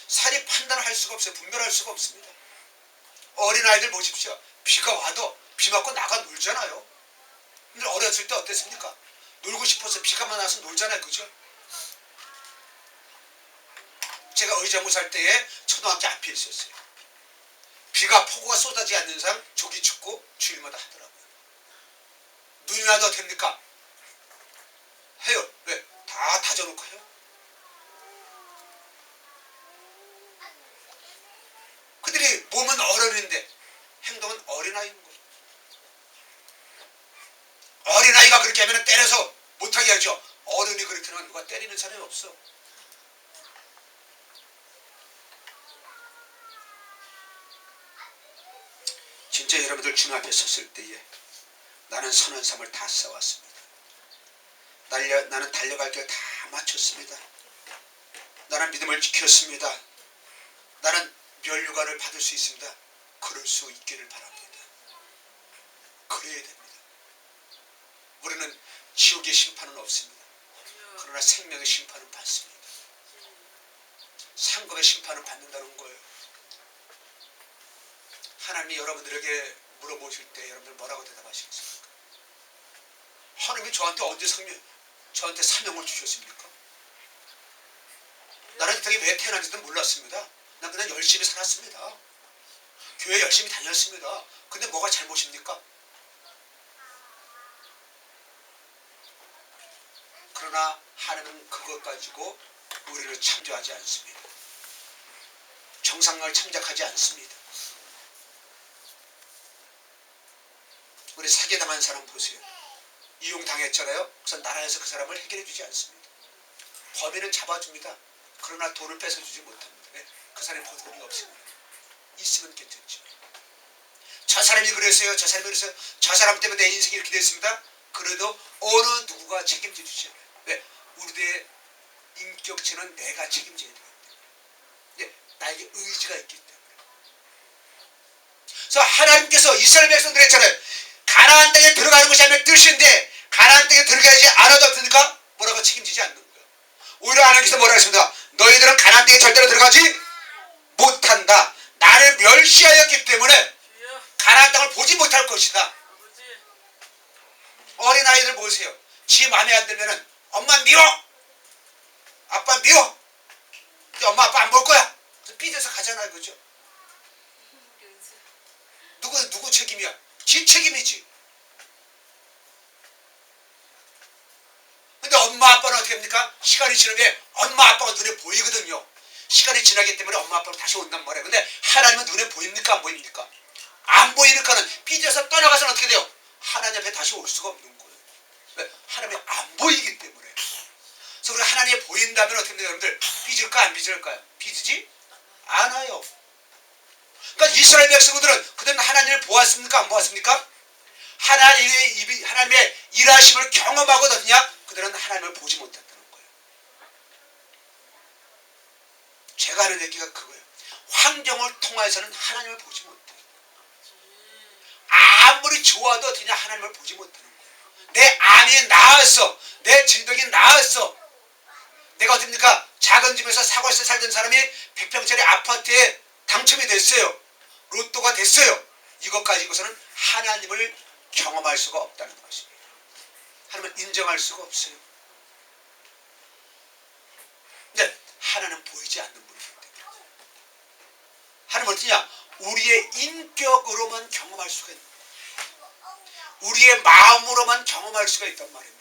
살이 판단을 할 수가 없어요. 분별할 수가 없습니다. 어린 아이들 보십시오. 비가 와도 비 맞고 나가 놀잖아요. 근데 어렸을 때 어땠습니까? 놀고 싶어서 비가 와서 놀잖아요. 그죠? 제가 의자무 살 때에 초등학교 앞에 있었어요. 비가 폭우가 쏟아지지 않는 이상 조기 축구 주일마다 하더라고요. 눈이 와도 어떻게 됩니까? 해요. 왜? 다 다져놓고 해요. 그들이 몸은 어른인데 행동은 어린아이인 거예요. 어린아이가 그렇게 하면 때려서 못하게 하죠. 어른이 그렇게 하면 누가 때리는 사람이 없어. 진짜 여러분들 주님 앞에 섰을 때에 나는 선한 삶을 다 싸웠습니다. 나는 달려갈 길 다 마쳤습니다. 나는 믿음을 지켰습니다. 나는 멸류관을 받을 수 있습니다. 그럴 수 있기를 바랍니다. 그래야 됩니다. 우리는 지옥의 심판은 없습니다. 그러나 생명의 심판은 받습니다. 상급의 심판은 받는다는 거예요. 하나님이 여러분들에게 물어보실 때 여러분들 뭐라고 대답하시겠습니까? 하나님이 저한테 언제 저한테 사명을 주셨습니까? 나는 이 땅에 왜 태어난지도 몰랐습니다. 난 그냥 열심히 살았습니다. 교회 열심히 다녔습니다. 근데 뭐가 잘못입니까? 그러나 하나님은 그것 가지고 우리를 창조하지 않습니다. 정상을 창작하지 않습니다. 우리 사기당한 사람 보세요. 이용당했잖아요. 그래서 나라에서 그 사람을 해결해 주지 않습니다. 범인은 잡아줍니다. 그러나 돈을 뺏어주지 못합니다. 네? 그 사람이 돈이 없습니다. 있으면 괜찮죠. 저 사람이 그랬어요. 저 사람이 그랬어요. 저 사람 때문에 내 인생이 이렇게 됐습니다. 그래도 어느 누구가 책임져 주지 않아요. 왜? 우리의 인격체는 내가 책임져야 됩니다. 네? 나에게 의지가 있기 때문에. 그래서 하나님께서 이스라엘 백성들 했잖아요. 가나안 땅에 들어가는 것이 하나님의 뜻인데 가나안 땅에 들어가지 않아도 어떻습니까? 뭐라고 책임지지 않는 거예요. 오히려 하나님께서 뭐라고 했습니다. 너희들은 가나안 땅에 절대로 들어가지 못한다. 나를 멸시하였기 때문에 가나안 땅을 보지 못할 것이다. 어린아이들 보세요. 지 마음에 안 들면은 엄마 미워! 아빠 미워! 엄마 아빠 안 볼 거야! 그래서 삐져서 가잖아요. 그죠? 누구 책임이야? 지 책임이지. 근데 엄마 아빠는 어떻게 합니까? 시간이 지나면 엄마 아빠가 눈에 보이거든요. 시간이 지나기 때문에 엄마 아빠가 다시 온단 말이에요. 근데 하나님은 눈에 보입니까? 안 보입니까? 안 보이니까는 삐져서 떠나가서는 어떻게 돼요? 하나님 앞에 다시 올 수가 없는 거예요. 왜? 하나님이 안 보이기 때문에. 그래서 우리 하나님이 보인다면 어떻게 돼요? 여러분들 삐질까 안 삐질까요? 삐지지 않아요. 그러니까 이스라엘 백성들은 그들은 하나님을 보았습니까? 안 보았습니까? 하나님의 일하심을 경험하고 어떠냐? 그들은 하나님을 보지 못했다는 거예요. 제가 하는 얘기가 그거예요. 환경을 통해서는 하나님을 보지 못해요. 아무리 좋아도 그냥 하나님을 보지 못하는 거예요. 내 암이 나았어. 내 질병이 나았어. 내가 어딥니까? 작은 집에서 사골세 살던 사람이 100평짜리 아파트에 당첨이 됐어요. 로또가 됐어요. 이것 가지고서는 하나님을 경험할 수가 없다는 것입니다. 하나님을 인정할 수가 없어요. 근데 하나님은 보이지 않는 분이기 때문에 하나님은 어떠냐? 우리의 인격으로만 경험할 수가 있는 거예요. 우리의 마음으로만 경험할 수가 있단 말입니다.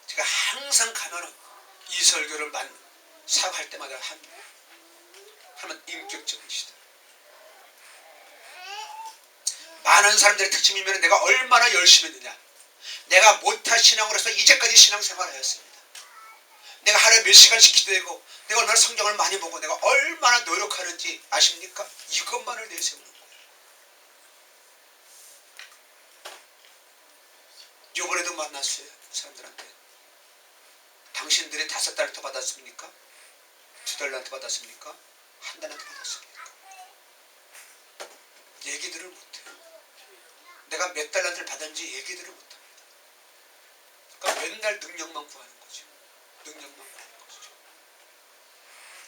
제가 항상 가면은 이 설교를 사역할 때마다 합니다. 하나님은 인격적이시다. 많은 사람들의 특징이면 내가 얼마나 열심히 했느냐. 내가 못할 신앙으로서 이제까지 신앙생활을 했습니다. 내가 하루에 몇 시간씩 기도하고 내가 얼마나 성경을 많이 보고 내가 얼마나 노력하는지 아십니까? 이것만을 내세우는 거예요. 요번에도 만났어요. 사람들한테. 당신들이 5달러트 받았습니까? 2달러트 받았습니까? 1달러트 받았습니까? 얘기들을 못해요. 내가 몇 달러트를 받았는지 얘기들을 못합니다. 그러니까 맨날 능력만 구하는 거죠. 능력만 구하는 것이죠.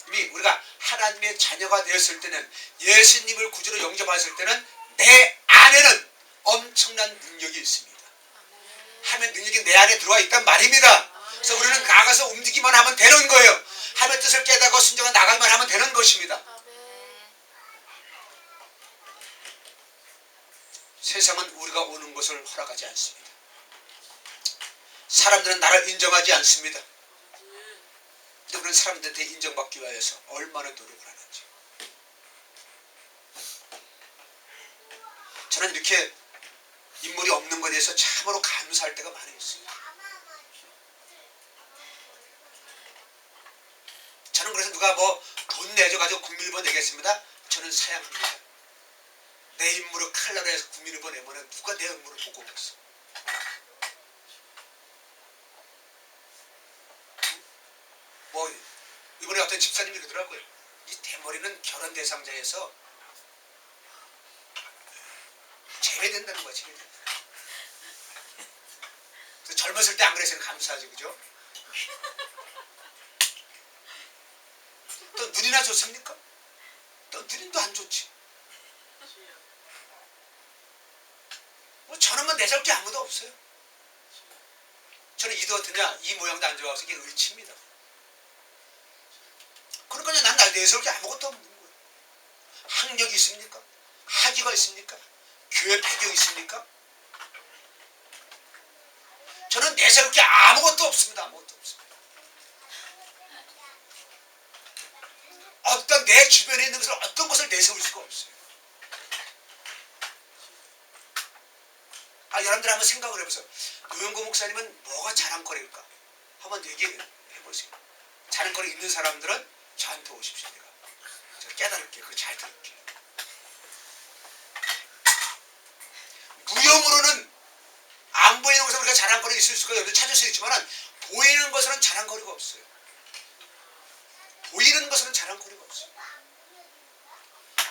이미 우리가 하나님의 자녀가 되었을 때는, 예수님을 구주로 영접했을 때는 내 안에는 엄청난 능력이 있습니다. 하나님의 능력이 내 안에 들어와 있단 말입니다. 그래서 우리는 나가서 움직이기만 하면 되는 거예요. 하나님의 뜻을 깨닫고 순종해 나가기만 하면 되는 것입니다. 세상은 우리가 오는 것을 허락하지 않습니다. 사람들은 나를 인정하지 않습니다. 근데 우리는 사람들한테 인정받기 위해서 얼마나 노력을 하는지. 저는 이렇게 인물이 없는 것에 대해서 참으로 감사할 때가 많이 있어요. 저는 그래서 누가 뭐 돈 내줘가지고 국민일보 내겠습니다. 저는 사양합니다. 내 인물을 칼라로 해서 국민일보 내면 누가 내 인물을 보고 오겠어. 뭐 이번에 어떤 집사님이 그러더라고요. 이 대머리는 결혼 대상자에서 제외된다는 거야. 제외된다. 젊었을 때 안 그랬으면 감사하지, 그죠? 또 눈이나 좋습니까? 또 눈도 안 좋지. 뭐 저는 뭐 내세울 게 아무도 없어요. 저는 이도 어떠냐, 이 모양도 안 좋아서 이게 을칩니다. 그러니까 난 날 내세울 게 아무것도 없는 거예요. 학력이 있습니까? 학위가 있습니까? 교회 배경이 있습니까? 저는 내세울 게 아무것도 없습니다. 아무것도 없습니다. 어떤 내 주변에 있는 것을 어떤 것을 내세울 수가 없어요. 여러분들 한번 생각을 해보세요. 노영구 목사님은 뭐가 자랑거리일까? 한번 얘기해보세요. 자랑거리 있는 사람들은 저한테 오십시오. 제가 깨달을게요. 그거 잘 들을게요. 무형으로는 안 보이는 것은 우리가 자랑거리 있을 수가 없어요. 찾을 수 있지만 보이는 것은 자랑거리가 없어요. 보이는 것은 자랑거리가 없어요.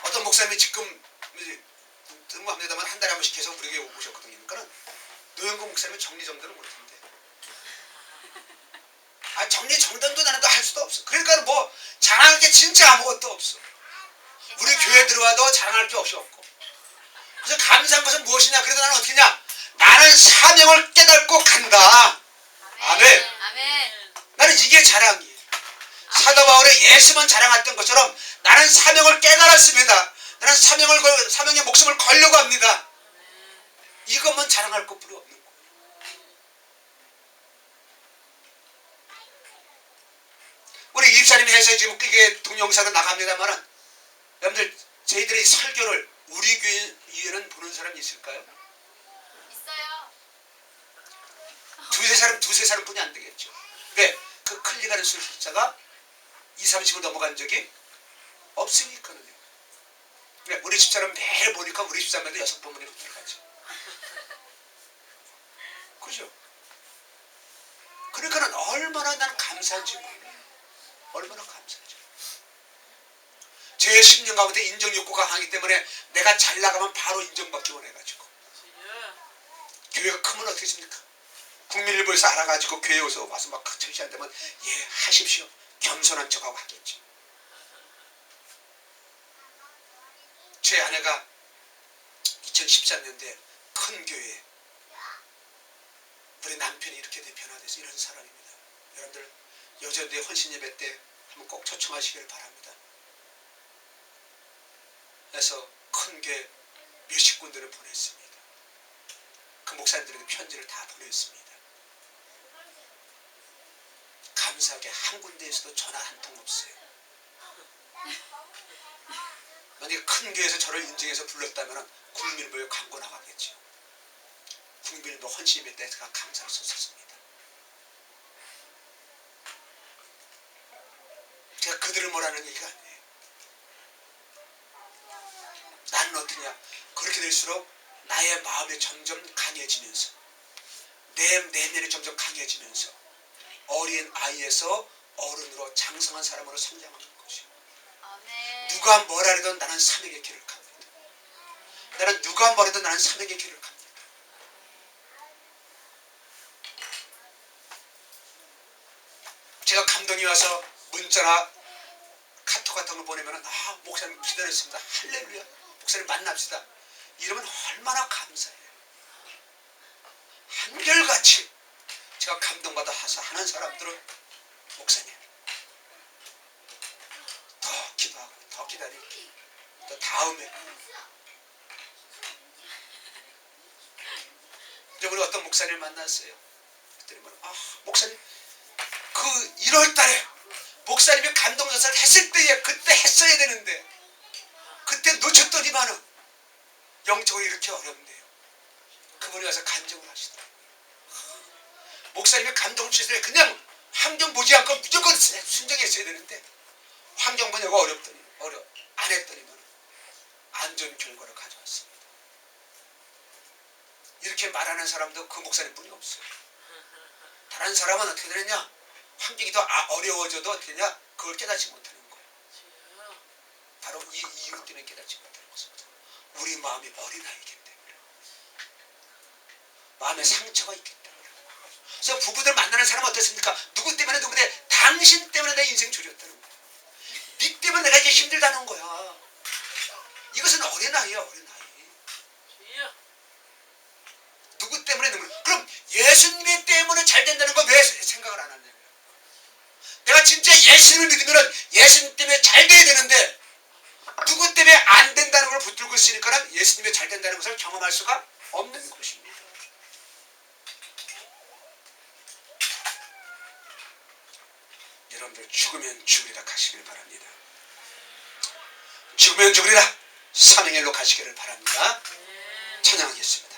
어떤 목사님이 지금 뜬금합니다만 한 달에 한 번씩 계속 우리에게 오셨거든요. 그러니까 노영구 목사님은 정리정돈을 못한대. 정리정돈도 나는 또 할 수도 없어. 그러니까 뭐 자랑할 게 진짜 아무것도 없어. 우리 교회 들어와도 자랑할 게 없고. 그래서 감사한 것은 무엇이냐? 그래도 나는 어떻게 냐? 나는 사명을 깨닫고 간다. 아멘. 나는 이게 자랑이에요. 사도 바울의 예수만 자랑했던 것처럼 나는 사명을 깨달았습니다. 나는 사명의 목숨을 걸려고 합니다. 이것만 자랑할 것뿐이 없는 거예요. 우리 입사님이 해서 지금 이게 동영상은 나갑니다만은, 여러분들 저희들의 설교를 우리 교회는 보는 사람이 있을까요? 있어요. 두세 사람 뿐이 안 되겠죠. 왜? 그 클릭하는 숫자가 20, 30을 넘어간 적이 없으니까는요. 그래, 우리 집사람 매일 보니까 우리 집사람도 6번문에 들어가죠. 그죠? 그러니까 얼마나 나는 감사한지 몰라요. 얼마나 감사하죠. 제 10년 가운데 인정욕구가 강하기 때문에 내가 잘 나가면 바로 인정받기 원해가지고 교회가 크면 어떻게 됩니까? 국민일보에서 알아가지고 교회에 와서 막 절시한다면 예 하십시오. 겸손한 척하고 하겠죠. 제 아내가 2013년도에 큰 교회에 우리 남편이 이렇게 변화돼서 이런 사람입니다. 여러분들 여전대 헌신 예배 때 한번 꼭 초청하시기를 바랍니다. 그래서 큰 교회 몇십 군데를 보냈습니다. 그 목사님들에게 편지를 다 보냈습니다. 감사하게 한 군데에서도 전화 한 통 없어요. 만약에 큰 교회에서 저를 인증해서 불렀다면 국민일보에 광고 나가겠죠. 국민일보 헌신 예배 때 제가 감사를 썼습니다. 제가 그들을 뭐라는 얘기가 아니에요. 나는 어떠냐? 그렇게 될수록 나의 마음이 점점 강해지면서 내 내면이 점점 강해지면서 어린 아이에서 어른으로 장성한 사람으로 성장하는 것이요. 누가 뭐라 해도 나는 사명의 길을 갑니다. 나는 누가 뭐라도 나는 사명의 길을 갑니다. 제가 감동이 와서 문자나 카톡 같은 걸 보내면 목사님 기다렸습니다. 할렐루야. 목사님 만납시다. 이러면 얼마나 감사해요. 한결같이 제가 감동받아 하는 사람들은 목사님 더 기도하고 더 기다리고 또 다음에 이제 우리 어떤 목사님을 만났어요. 그랬더니 목사님 그 1월달에 목사님이 감동전사를 했을 때에 그때 했어야 되는데 그때 놓쳤더니만은 영적으로 이렇게 어렵네요. 그분이 와서 간증을 하시더라고요. 목사님이 감동 주실 때 그냥 환경 보지 않고 무조건 순종했어야 되는데 환경 보냐고 안 했더니만 안 좋은 결과를 가져왔습니다. 이렇게 말하는 사람도 그 목사님뿐이 없어요. 다른 사람은 어떻게 되느냐? 환경이 더 어려워져도 어떻게 되냐? 그걸 깨닫지 못하는 거예요. 바로 이 이유 때문에 깨닫지 못하는 것입니다. 우리 마음이 어린아이이기 때문에 마음에 상처가 있기 때문에. 그래서 부부들 만나는 사람은 어떻습니까? 누구 때문에 누구인데 당신 때문에 내 인생 조졌다는 거야. 네 때문에 내가 이게 힘들다는 거야. 이것은 어린아이야, 어린아이. 누구 때문에 누구. 그럼 예수님의 때문에 잘 된다는 거 왜 생각을 안 하냐고요. 내가 진짜 예수님을 믿으면 예수님 때문에 잘 돼야 되는데 누구 때문에 안 된다는 걸 붙들고 있으니까 예수님이 잘 된다는 것을 경험할 수가 없는 것입니다. 여러분들 죽으면 죽으리라 가시길 바랍니다. 죽으면 죽으리라 사명의 일로 가시기를 바랍니다. 찬양하겠습니다.